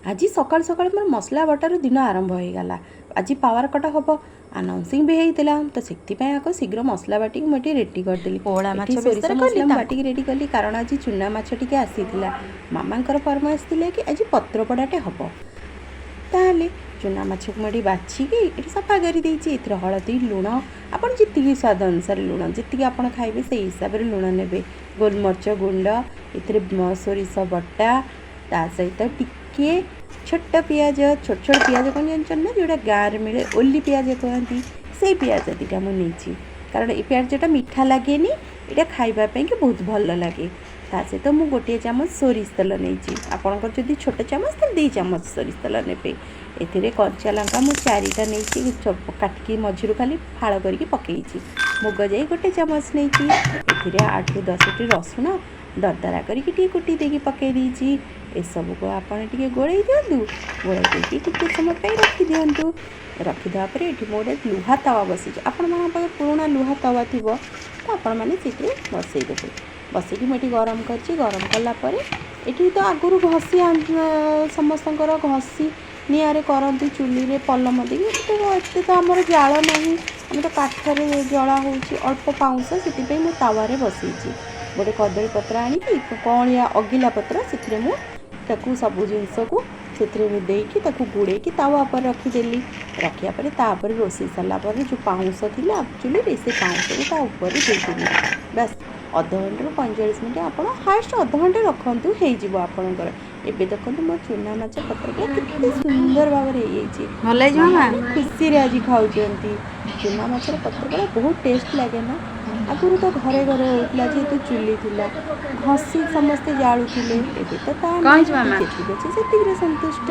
आज सकाल सकाल मोर मसला बटार दिन आरंभ हो गला। आज पावर कट हम अनाउंसिंग भी होता तो से आगे शीघ्र मसला बाटिक मुझे रेडी करदेली। सोरिष मसला बाटिक रेडी कली कारण आज चुना माछ टी आसीला। मामांकर फरमाइश थी कि आज पत्रपड़ाटे हम ताले चुना माछ को मुझे बाछिकी ये सफा कर हलदी लुण आपड़ जी स्वाद अनुसार लुण जी आप खाइबे से हिसाब से लुण ने गोलमरीच गुंड ये सोरिष बटा ता सहित टिके छोट पियाज छोट छोट पियाज कौन जानना जोटा गाँव में मिले ओली पियाज कहती से पियाज दुटा मुझे कारण ये पियाजटा मीठा लगे ये खावाई कि बहुत भल लगे। ता सहित मुझे गोटे चामच सोरिष तेल नहीं आपंकर जब छोट चामच तो 2 चामच सोरिष तेल ने ए कंचा लंका मुझे 4टा नहीं काटिकी मझिरू खाली फाड़ करके पकई मुग जाई गोटे चामच नहीं 8 ରୁ 10ଟି रसुण दरदरा करके कुटी देकी पकई देती। एसबू को आपड़ टे गोल दिंतु गोल देती समय रखी दिंतु रखीदा ये गोटे लुहा तावा बसी आपण मान पुराणा लुहा तावा थी तो आपण मैंने बसईदेवे बसईक मुझे गरम कर गरम कलापर ये तो आगुरी घसी समस्त घसी निआरे करती चुली रे पलम देते तो आमर जाल ना आम तो काठरे जला हो अल्प पाउंश से मुझे तावे बसई गोटे कदली पत्र आनी कौलिया अगिला पत्र से मुझे सबू जिनस को देकी गुड़े तावा पर रखीदेली रखापर रोसे सारापर जो पाउंश थी चुली से पाउंश को देदेली बस अध घंटे 45 मिनट आप हाएस्ट अध घंटे रखु हो आपंकर एबे देखो मो चुना माछ पत्रटा कितने सुंदर भाव खुशी आज खाऊँ चुना माछ पत्रटा बहुत टेस्ट लगे ना आगुरी तो घरे घरे होता जेहेतु चुली थी घसी समस्ते जालुले तो अच्छे से संतुष्ट।